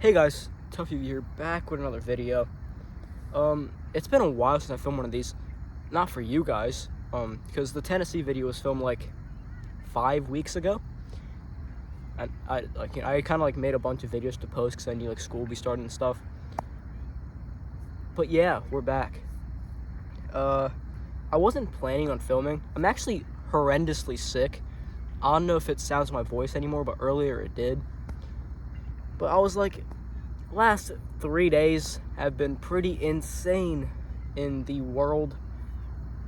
Hey guys, Tough You here, back with another video. It's been a while since I filmed one of these. Not for you guys, because the Tennessee video was filmed like 5 weeks ago. And I kind of like made a bunch of videos to post because I knew like school would be starting and stuff. But yeah, we're back. I wasn't planning on filming. I'm actually horrendously sick. I don't know if it sounds my voice anymore, but earlier it did. But I was like, last 3 days have been pretty insane in the world.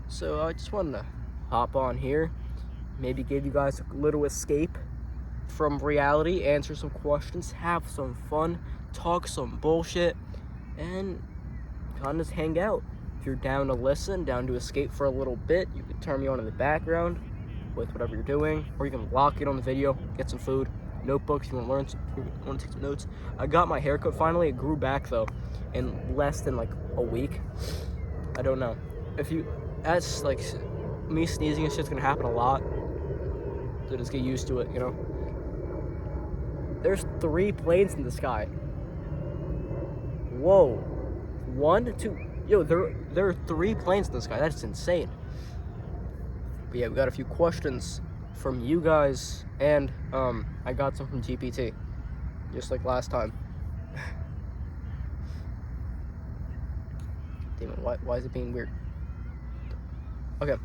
So I just wanted to hop on here, maybe give you guys a little escape from reality, answer some questions, have some fun, talk some bullshit, and kind of just hang out. If you're down to listen, down to escape for a little bit, you can turn me on in the background with whatever you're doing, or you can lock it on the video, get some food, notebooks, you want to take some notes. I got my haircut finally. It grew back though in less than like a week. I don't know if you, that's like me sneezing and shit's gonna happen a lot, so just get used to it, you know. There's 3 planes in the sky. Whoa, 1, 2, yo, there are 3 planes in the sky. That's insane. But yeah, we got a few questions from you guys, and I got some from GPT, just like last time. Damn it, why is it being weird? Okay.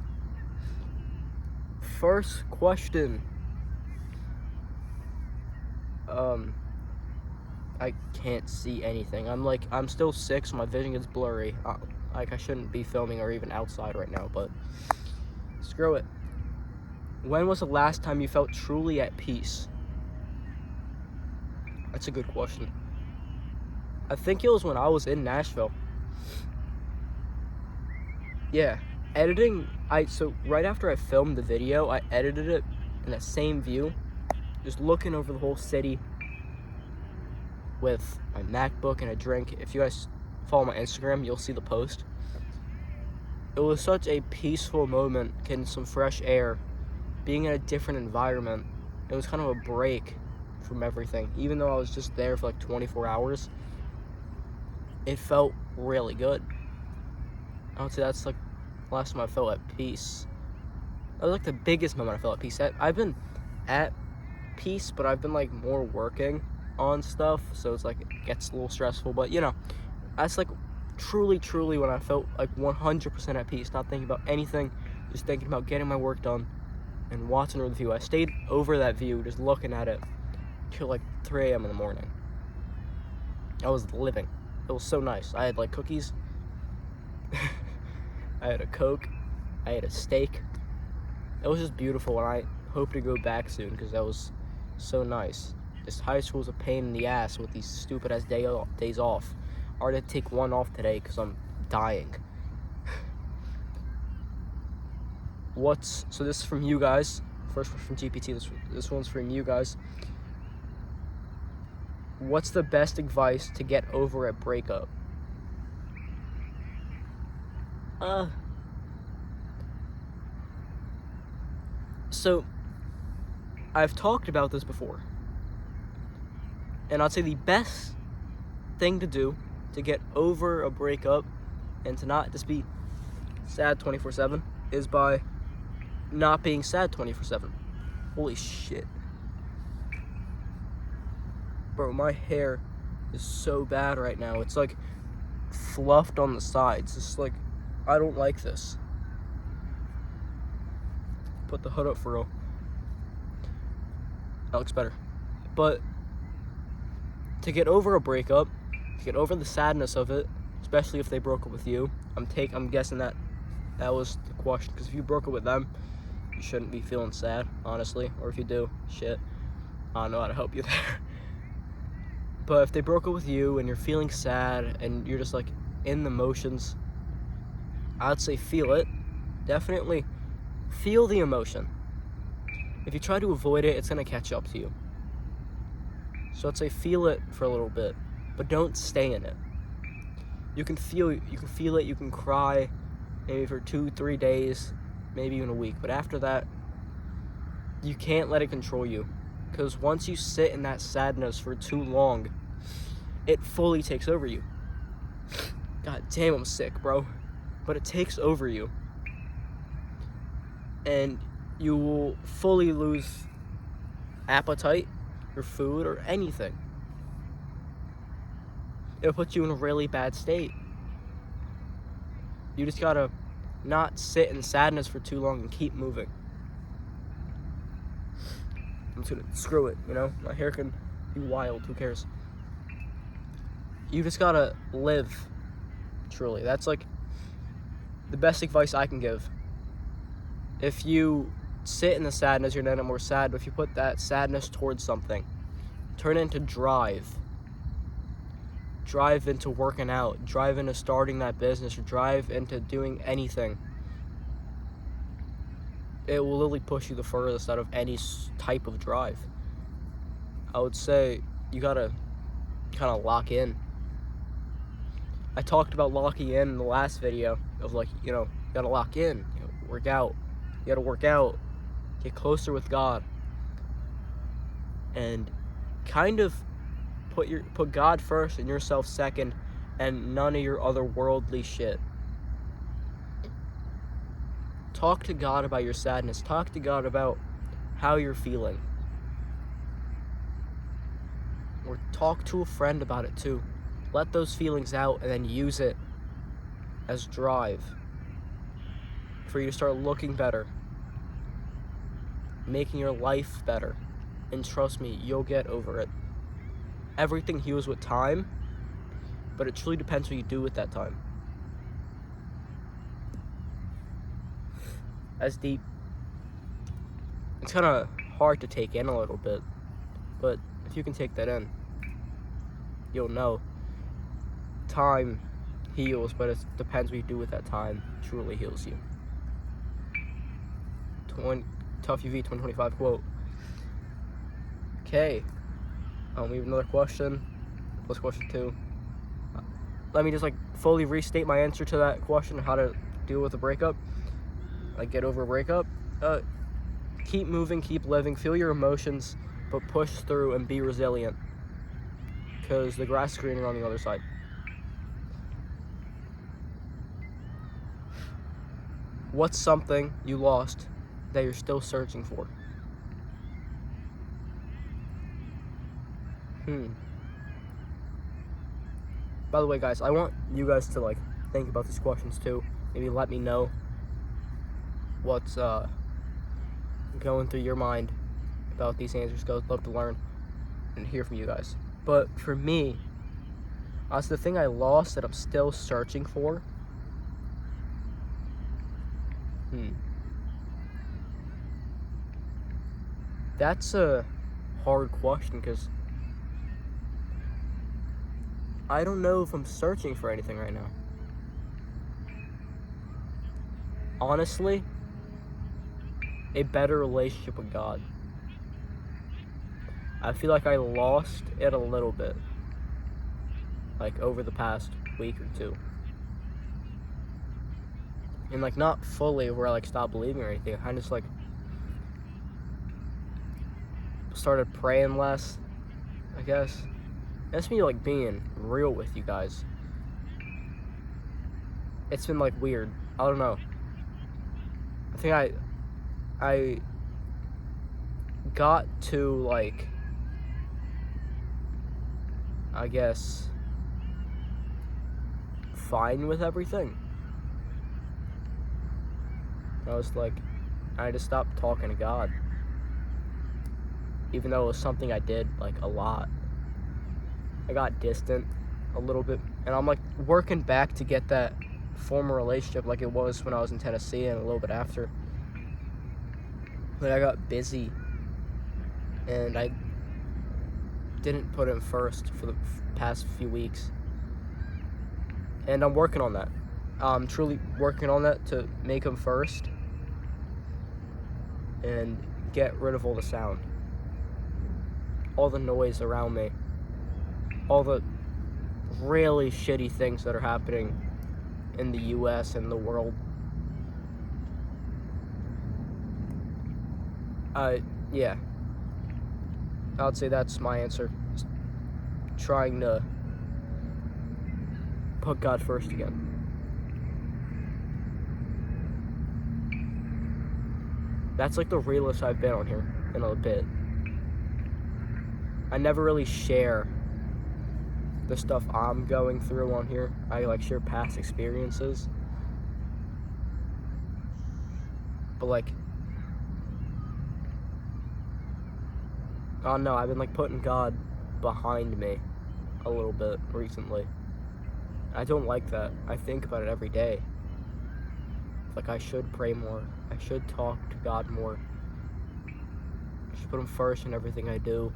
First question. I can't see anything. I'm still sick, so my vision gets blurry. Like, I shouldn't be filming or even outside right now, but screw it. When was the last time you felt truly at peace? That's a good question. I think it was when I was in Nashville. Yeah, editing, so right after I filmed the video, I edited it in that same view, just looking over the whole city with my MacBook and a drink. If you guys follow my Instagram, you'll see the post. It was such a peaceful moment, getting some fresh air, being in a different environment. It was kind of a break from everything. Even though I was just there for like 24 hours, it felt really good. I would say that's like the last time I felt at peace. That was like the biggest moment I felt at peace. I've been at peace, but I've been like more working on stuff, so it's like it gets a little stressful. But you know, that's like truly when I felt like 100% at peace, not thinking about anything, just thinking about getting my work done and watching over the view. I stayed over that view, just looking at it till like 3 a.m. in the morning. I was living. It was so nice. I had like cookies. I had a Coke. I had a steak. It was just beautiful, and I hope to go back soon because that was so nice. This high school is a pain in the ass with these stupid ass days off. I already had to take 1 off today because I'm dying. So this is from you guys. First one from GPT. This one's from you guys. What's the best advice to get over a breakup? So I've talked about this before, and I'd say the best thing to do to get over a breakup and to not just be sad 24/7 is by not being sad 24/7. Holy shit. Bro, my hair is so bad right now. It's like fluffed on the sides. It's like, I don't like this. Put the hood up for real. That looks better. But to get over a breakup, to get over the sadness of it, especially if they broke up with you, I'm guessing that was the question, because if you broke up with them, you shouldn't be feeling sad, honestly. Or if you do, shit, I don't know how to help you there. But if they broke up with you and you're feeling sad and you're just like in the motions, I'd say feel it. Definitely feel the emotion. If you try to avoid it, it's gonna catch up to you. So I'd say feel it for a little bit, but don't stay in it. You can feel it, you can cry maybe for 2-3 days, maybe even a week, but after that, you can't let it control you. Because once you sit in that sadness for too long, it fully takes over you. God damn, I'm sick, bro. But it takes over you. And you will fully lose appetite for food or anything. It'll put you in a really bad state. You just gotta not sit in sadness for too long and keep moving. I'm just gonna screw it, you know? My hair can be wild, who cares? You just gotta live, truly. That's like the best advice I can give. If you sit in the sadness, you're gonna get more sad, but if you put that sadness towards something, turn it into drive. Drive into working out, drive into starting that business, or drive into doing anything. It will literally push you the furthest out of any type of drive. I would say you gotta kind of lock in. I talked about locking in the last video of like, you gotta lock in, work out. You gotta work out, get closer with God, and kind of put God first and yourself second, and none of your other worldly shit. Talk to God about your sadness. Talk to God about how you're feeling. Or talk to a friend about it too. Let those feelings out and then use it as drive for you to start looking better, making your life better. And trust me, you'll get over it. Everything heals with time, but it truly depends what you do with that time. That's deep. It's kind of hard to take in a little bit, but if you can take that in, you'll know. Time heals, but it depends what you do with that time. Truly heals you. Tough UV 2025 quote. Okay. We have another question. Plus question 2. Let me just fully restate my answer to that question, how to deal with a breakup. Get over a breakup. Keep moving, keep living, feel your emotions, but push through and be resilient. Because the grass is greener on the other side. What's something you lost that you're still searching for? By the way, guys, I want you guys to think about these questions too. Maybe let me know what's going through your mind about these answers. I'd love to learn and hear from you guys. But for me, that's the thing I lost that I'm still searching for. That's a hard question because I don't know if I'm searching for anything right now. Honestly, a better relationship with God. I feel like I lost it a little bit, over the past week or two. And not fully where I stopped believing or anything. I just started praying less, I guess. That's me being real with you guys. It's been weird. I don't know. I think I got to I guess fine with everything. I just stopped talking to God. Even though it was something I did a lot. I got distant a little bit, and I'm working back to get that former relationship like it was when I was in Tennessee and a little bit after. I got busy and I didn't put him first for the past few weeks, and I'm working on that. I'm truly working on that to make him first and get rid of all the sound, all the noise around me, all the really shitty things that are happening in the US and the world. Yeah. I would say that's my answer. Just trying to put God first again. That's like the realest I've been on here in a bit. I never really share the stuff I'm going through on here. I like share past experiences. But like, oh no, I've been like putting God behind me a little bit recently. I don't like that. I think about it every day. Like, I should pray more. I should talk to God more. I should put him first in everything I do.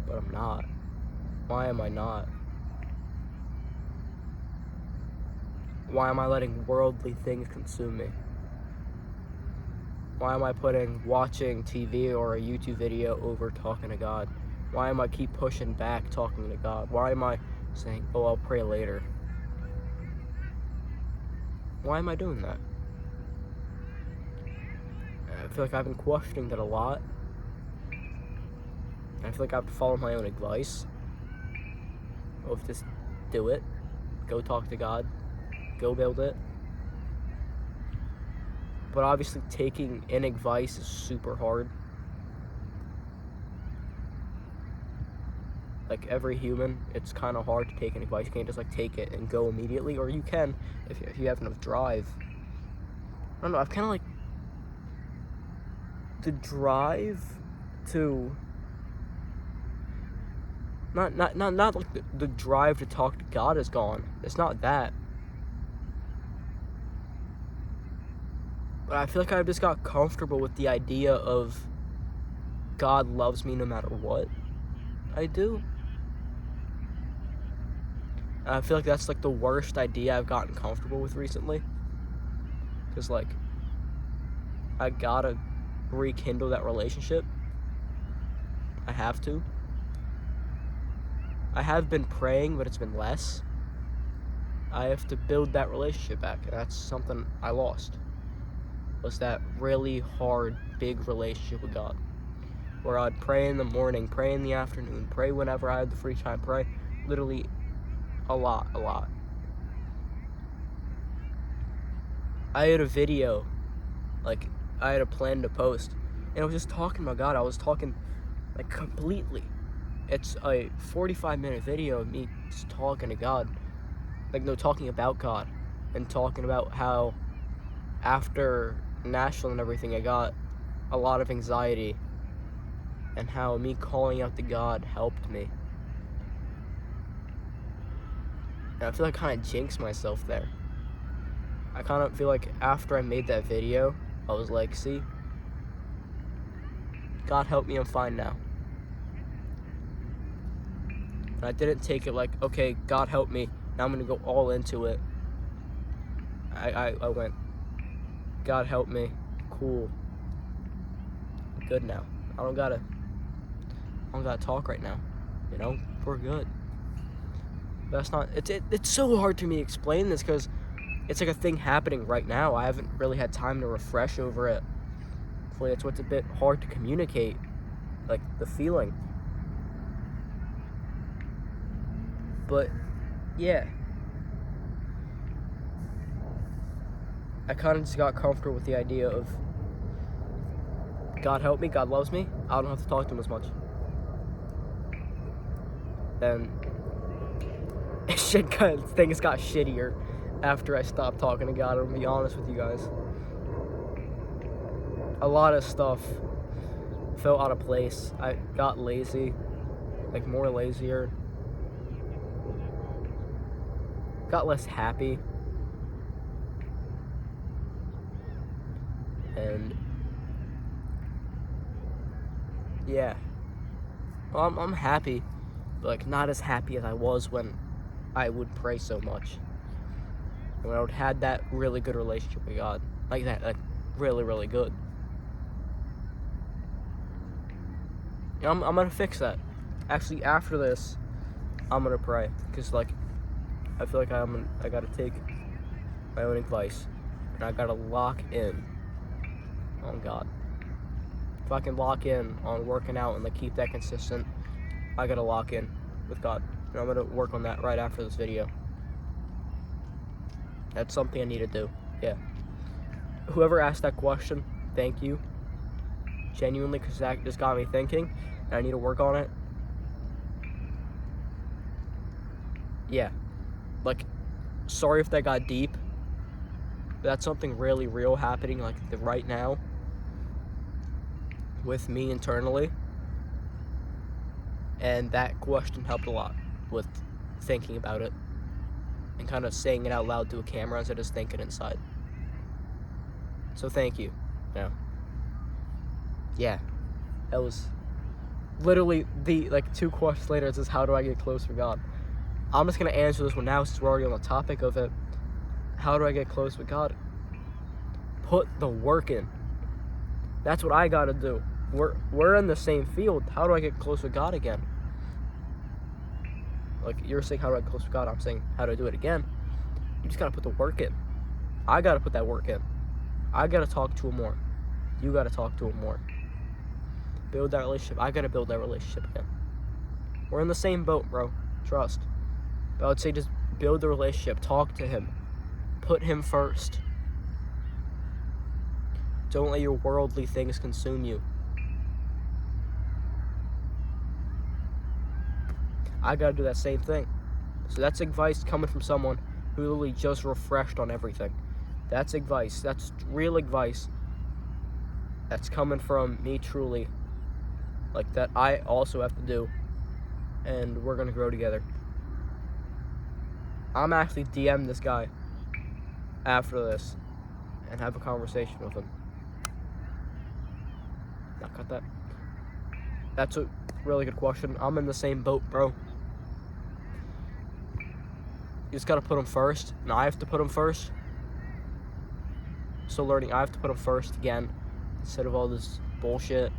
But I'm not. Why am I not? Why am I letting worldly things consume me? Why am I putting watching TV or a YouTube video over talking to God? Why am I keep pushing back talking to God? Why am I saying, oh, I'll pray later? Why am I doing that? I feel like I've been questioning that a lot. I feel like I have to follow my own advice of just do it. Go talk to God. Go build it. But obviously taking in advice is super hard. Like every human, it's kind of hard to take an advice. You can't just like take it and go immediately, or you can if you have enough drive. I don't know. I've kind of like the drive to not like the drive to talk to God is gone. It's not that. But I feel like I just got comfortable with the idea of God loves me no matter what I do. I feel like that's like the worst idea I've gotten comfortable with recently. Because like, I gotta rekindle that relationship. I have to. I have been praying, but it's been less. I have to build that relationship back. And that's something I lost. Was that really hard, big relationship with God. Where I'd pray in the morning, pray in the afternoon, pray whenever I had the free time, pray literally a lot. I had a video, like, I had a plan to post, and I was just talking about God. I was talking, like, completely. It's a 45-minute video of me just talking to God. Like, no, talking about God, and talking about how after National and everything, I got a lot of anxiety, and how me calling out to God helped me. And I feel like I kind of jinxed myself there. I kind of feel like after I made that video, I was like, see, God help me, I'm fine now. And I didn't take it like, okay, God help me, now I'm going to go all into it. I went, God help me, cool, I'm good now. I don't gotta talk right now, you know, we're good. That's not, it's so hard to me to explain this because it's like a thing happening right now. I haven't really had time to refresh over it. Hopefully that's what's a bit hard to communicate, like the feeling. But yeah, I kind of just got comfortable with the idea of God help me, God loves me, I don't have to talk to him as much. Then things got shittier after I stopped talking to God. I'm gonna be honest with you guys. A lot of stuff felt out of place. I got lazy, like more lazier. Got less happy. And yeah, well, I'm happy, but like not as happy as I was when I would pray so much. And when I would had that really good relationship with God, like that, like really, really good. You know, I'm gonna fix that. Actually, after this, I'm gonna pray because like I feel like I gotta take my own advice and I gotta lock in on God. If I can lock in on working out and like keep that consistent, I gotta lock in with God. And I'm gonna work on that right after this video. That's something I need to do. Yeah. Whoever asked that question, thank you. Genuinely, because that just got me thinking, and I need to work on it. Yeah. Like, sorry if that got deep. But that's something really real happening, like, right now. With me internally. And that question helped a lot with thinking about it. And kind of saying it out loud to a camera instead of just thinking inside. So thank you. Yeah. That was literally the, 2 questions later, it says, how do I get close to God? I'm just going to answer this one now since we're already on the topic of it. How do I get close with God? Put the work in. That's what I got to do. We're in the same field. How do I get close with God again? Like, you're saying, how do I get close with God? I'm saying, how do I do it again? You just got to put the work in. I got to put that work in. I got to talk to him more. You got to talk to him more. Build that relationship. I got to build that relationship again. We're in the same boat, bro. Trust. But I would say just build the relationship. Talk to him. Put him first. Don't let your worldly things consume you. I gotta do that same thing. So that's advice coming from someone who literally just refreshed on everything. That's advice. That's real advice. That's coming from me truly. Like, that I also have to do. And we're gonna grow together. I'm actually DM this guy after this and have a conversation with him. Not cut that. That's a really good question. I'm in the same boat, bro. You just gotta put him first. And I have to put him first. So learning, I have to put him first again. Instead of all this bullshit.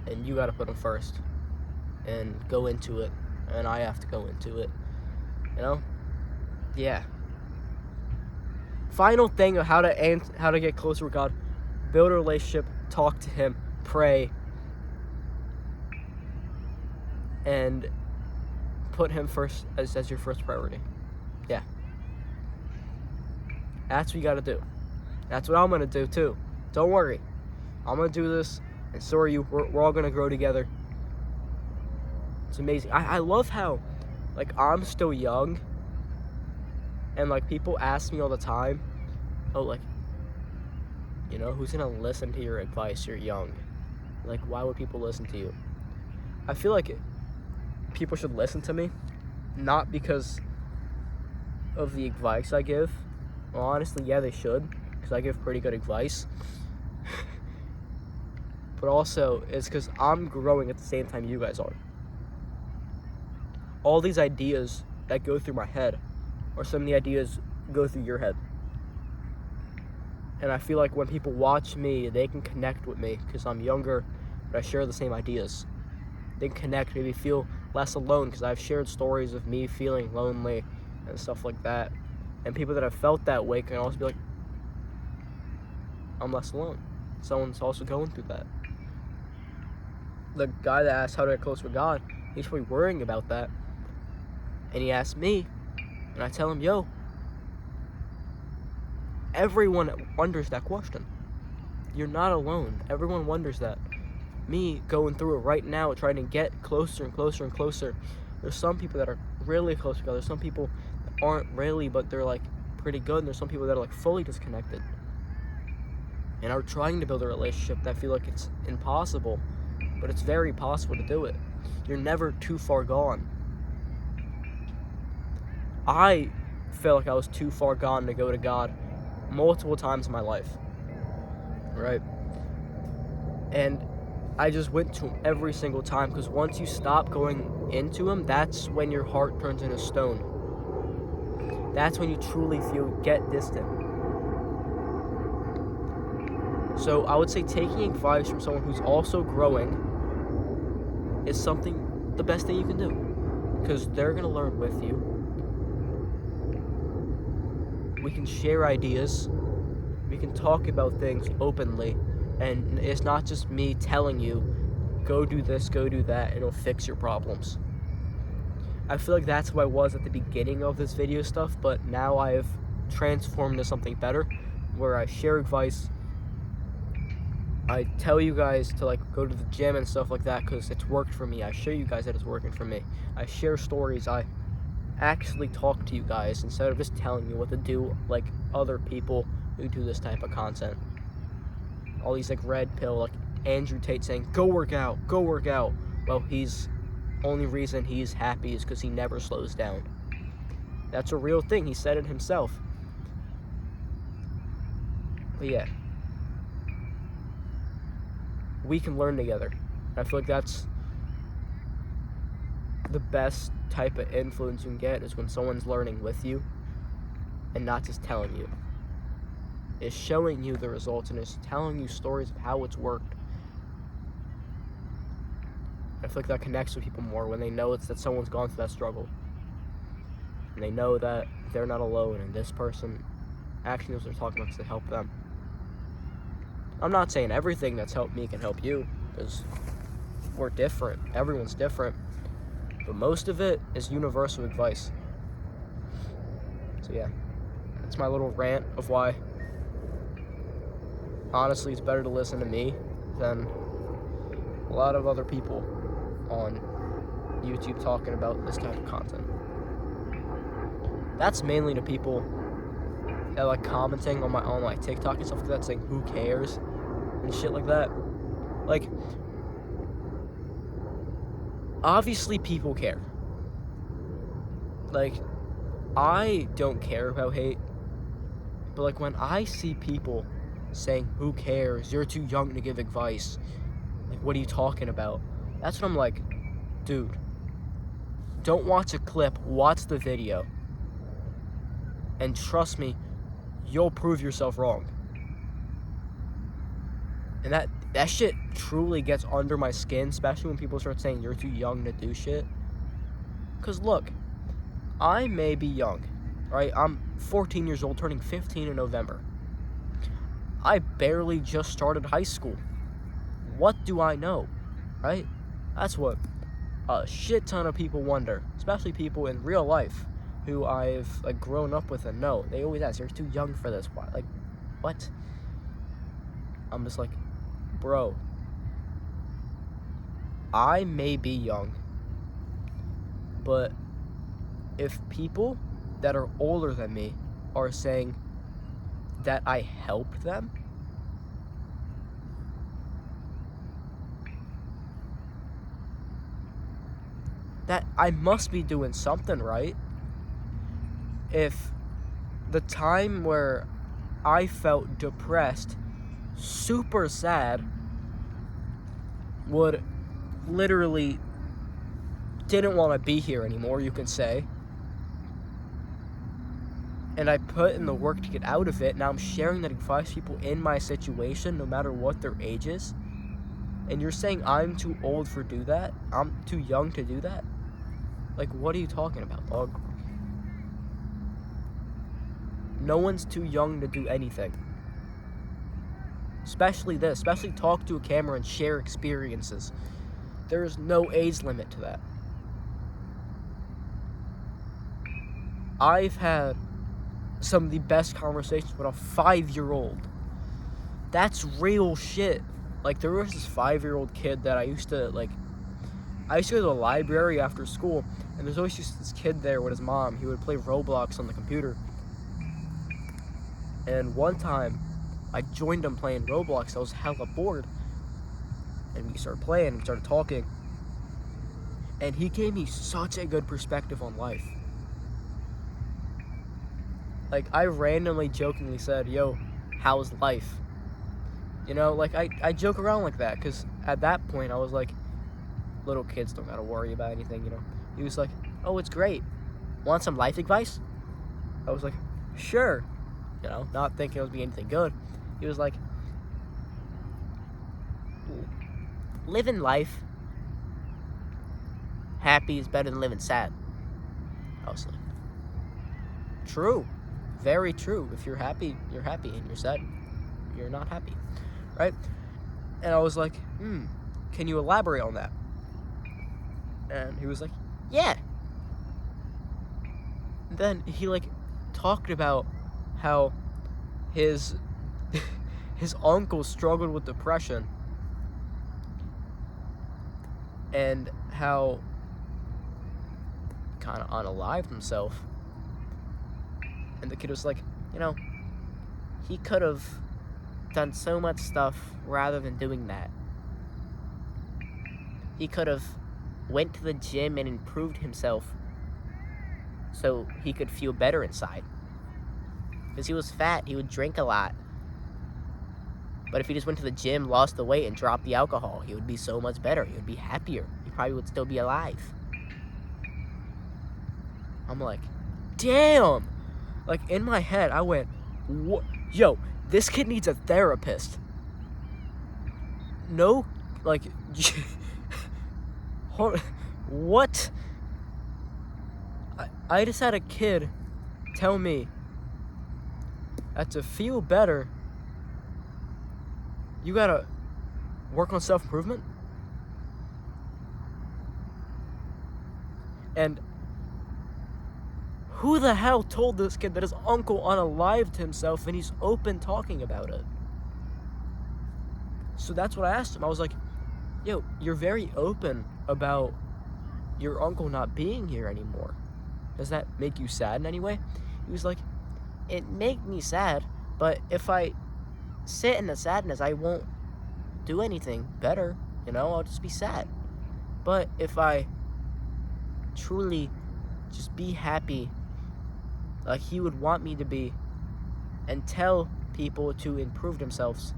And you gotta put him first. And go into it. And I have to go into it. You know? Yeah. Final thing of how to get closer with God. Build a relationship. Talk to him. Pray. And put him first as your first priority. Yeah. That's what you gotta do. That's what I'm gonna do too. Don't worry. I'm gonna do this, and so are you. We're all gonna grow together. It's amazing. I love how, I'm still young, and, people ask me all the time, oh, who's gonna listen to your advice? You're young. Why would people listen to you? I feel like people should listen to me, not because of the advice I give. Well, honestly, yeah, they should, because I give pretty good advice. But also, it's because I'm growing at the same time you guys are. All these ideas that go through my head, or some of the ideas go through your head. And I feel like when people watch me, they can connect with me, because I'm younger, but I share the same ideas. They can connect, maybe feel less alone, because I've shared stories of me feeling lonely and stuff like that. And people that have felt that way can also be like, I'm less alone. Someone's also going through that. The guy that asked how to get close with God, he's probably worrying about that. And he asked me, and I tell him, yo, everyone wonders that question. You're not alone. Everyone wonders that. Me going through it right now, trying to get closer and closer and closer. There's some people that are really close together. There's some people that aren't really, but they're pretty good. And there's some people that are fully disconnected and are trying to build a relationship that feel like it's impossible, but it's very possible to do it. You're never too far gone. I felt like I was too far gone to go to God multiple times in my life, right? And I just went to him every single time, because once you stop going into him, that's when your heart turns into stone. That's when you truly get distant. So I would say taking advice from someone who's also growing is the best thing you can do, because they're going to learn with you. We can share ideas. We can talk about things openly. And it's not just me telling you, go do this, go do that, and it'll fix your problems. I feel like that's who I was at the beginning of this video stuff, but now I've transformed to something better, where I share advice. I tell you guys to like go to the gym and stuff like that because it's worked for me. I show you guys that it's working for me. I share stories. I actually talk to you guys instead of just telling you what to do like other people who do this type of content. All these like red pill, like Andrew Tate saying, go work out, go work out. Well, only reason he's happy is because he never slows down. That's a real thing. He said it himself. But yeah. We can learn together. I feel like that's the best type of influence you can get, is when someone's learning with you and not just telling you. Is showing you the results and is telling you stories of how it's worked. I feel like that connects with people more when they know that someone's gone through that struggle. And they know that they're not alone and this person actually knows what they're talking about because they help them. I'm not saying everything that's helped me can help you, because we're different. Everyone's different. But most of it is universal advice. So yeah, that's my little rant of why, honestly, it's better to listen to me than a lot of other people on YouTube talking about this type of content. That's mainly to people that like commenting on my TikTok and stuff like that, saying who cares and shit like that. Like, obviously people care. Like, I don't care about hate, but like when I see people saying who cares, you're too young to give advice, like what are you talking about? That's when I'm like, dude, don't watch a clip, watch the video, and trust me, you'll prove yourself wrong. And that shit truly gets under my skin, especially when people start saying you're too young to do shit. Because look, I may be young, right? I'm 14 years old, turning 15 in November. I barely just started high school. What do I know, right? That's what a shit ton of people wonder, especially people in real life who I've like grown up with and know. They always ask, you're too young for this. Why? Like, what? I'm just like, bro, I may be young, but if people that are older than me are saying that I helped them, that I must be doing something right. If the time where I felt depressed, super sad, would literally didn't want to be here anymore, you can say, and I put in the work to get out of it, now I'm sharing that advice to people in my situation, no matter what their age is, and you're saying I'm too old for do that? I'm too young to do that? Like, what are you talking about, dog? No one's too young to do anything. Especially this. Especially talk to a camera and share experiences. There is no age limit to that. I've had some of the best conversations with a 5-year-old. That's real shit. Like, there was this 5-year-old kid that I used to go to the library after school, and there's always just this kid there with his mom. He would play Roblox on the computer. And one time, I joined him playing Roblox. I was hella bored. And we started playing, we started talking. And he gave me such a good perspective on life. Like, I randomly, jokingly said, yo, how's life? You know, like, I joke around like that, because at that point, I was like, little kids don't gotta worry about anything, you know? He was like, oh, it's great. Want some life advice? I was like, sure. You know, not thinking it was being anything good. He was like, living life happy is better than living sad. I was like, true. Very true. If you're happy, you're happy. And you're sad, you're not happy. Right? And I was like, can you elaborate on that? And he was like, yeah. And then he like talked about how his his uncle struggled with depression and how kind of unalived himself. And the kid was like, you know, he could have done so much stuff rather than doing that. He could have went to the gym and improved himself so he could feel better inside. Because he was fat, he would drink a lot. But if he just went to the gym, lost the weight, and dropped the alcohol, he would be so much better. He would be happier. He probably would still be alive. I'm like, damn! Like, in my head, I went, what? Yo, this kid needs a therapist. No, like, what? I just had a kid tell me that to feel better, you gotta work on self-improvement. And who the hell told this kid that his uncle unalived himself and he's open talking about it? So that's what I asked him. I was like, yo, you're very open about your uncle not being here anymore. Does that make you sad in any way? He was like, it made me sad, but if I sit in the sadness, I won't do anything better, you know, I'll just be sad. But if I truly just be happy like he would want me to be and tell people to improve themselves,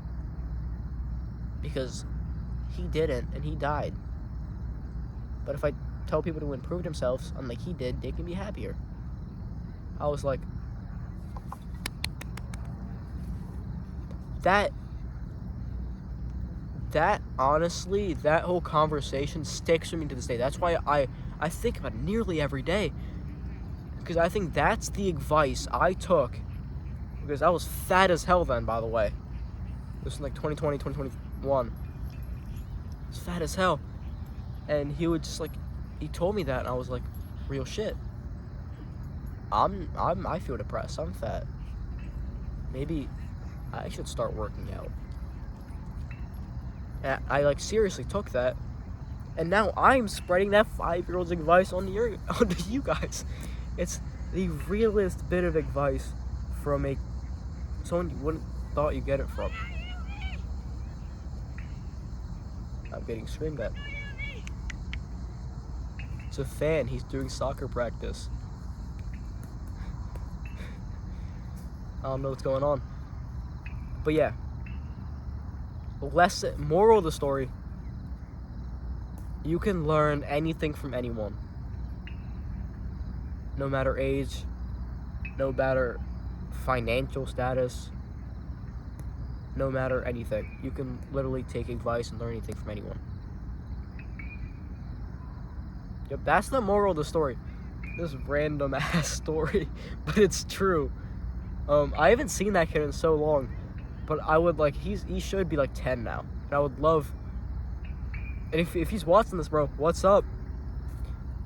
because he didn't and he died. But if I tell people to improve themselves unlike he did, they can be happier. I was like, that honestly, that whole conversation sticks with me to this day. That's why I think about it nearly every day, because I think that's the advice I took, because I was fat as hell then, by the way. This was like 2020, 2021. I was fat as hell. And he would just like, he told me that, and I was like, real shit. I feel depressed. I'm fat. Maybe I should start working out. And I like seriously took that, and now I'm spreading that 5-year-old's advice onto you guys. It's the realest bit of advice from someone you wouldn't thought you'd get it from. I'm getting screamed at. It's a fan. He's doing soccer practice. I don't know what's going on. But yeah. Moral of the story. You can learn anything from anyone. No matter age. No matter financial status. No matter anything. You can literally take advice and learn anything from anyone. Yep, that's the moral of the story. This random ass story, but it's true. I haven't seen that kid in so long, but I would like, he should be like 10 now. And I would love, and if he's watching this, bro, what's up?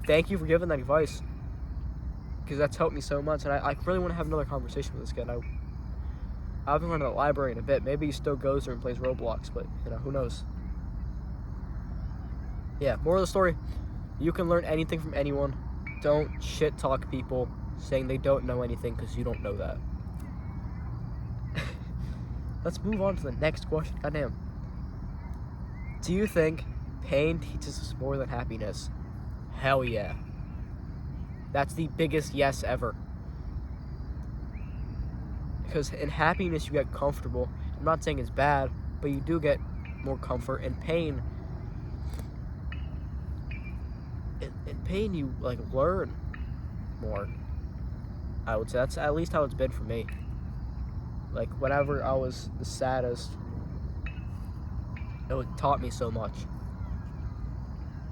Thank you for giving that advice, because that's helped me so much, and I really want to have another conversation with this kid. I haven't gone to the library in a bit. Maybe he still goes there and plays Roblox, but you know, who knows? Yeah, moral of the story. You can learn anything from anyone. Don't shit talk people saying they don't know anything, because you don't know that. Let's move on to the next question. Goddamn. Do you think pain teaches us more than happiness? Hell yeah. That's the biggest yes ever. Because in happiness you get comfortable. I'm not saying it's bad, but you do get more comfort. In pain, you like learn more. I would say that's at least how it's been for me. Like whenever I was the saddest, it taught me so much.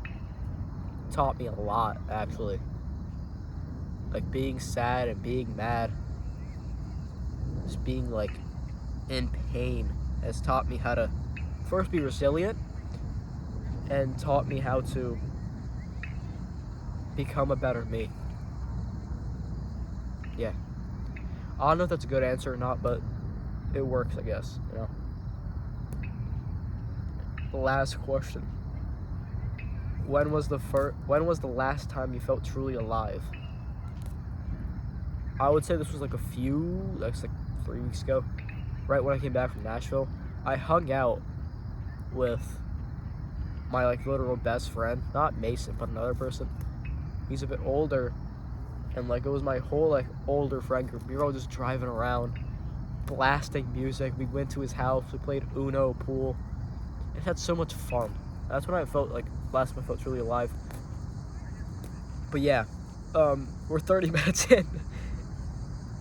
It taught me a lot, actually. Like being sad and being mad, just being like in pain, has taught me how to first be resilient, and taught me how to become a better me. Yeah. I don't know if that's a good answer or not, but it works, I guess, you know. The last question. When was the last time you felt truly alive? I would say this was like like 3 weeks ago, right when I came back from Nashville. I hung out with my like literal best friend, not Mason, but another person. He's a bit older, and like it was my whole like older friend group. We were all just driving around, blasting music. We went to his house, we played Uno, pool. It had so much fun. That's when I felt like last time I felt truly alive. But yeah, we're 30 minutes in.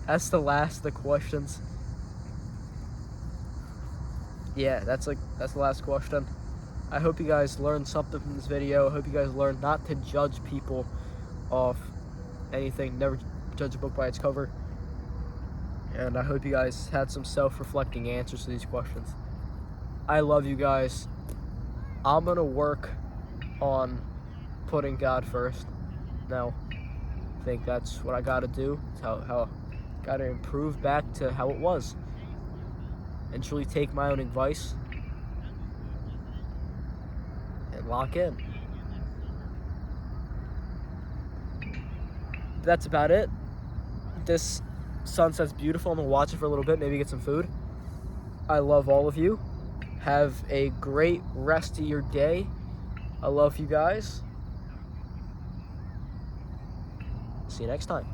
That's the last of the questions. Yeah, that's the last question. I hope you guys learned something from this video. I hope you guys learned not to judge people off anything. Never judge a book by its cover. And I hope you guys had some self-reflecting answers to these questions. I love you guys. I'm gonna work on putting God first. Now, I think that's what I gotta do. It's how gotta improve back to how it was. And truly take my own advice and lock in. That's about it. This sunset's beautiful. I'm gonna watch it for a little bit, maybe get some food. I love all of you. Have a great rest of your day. I love you guys. See you next time.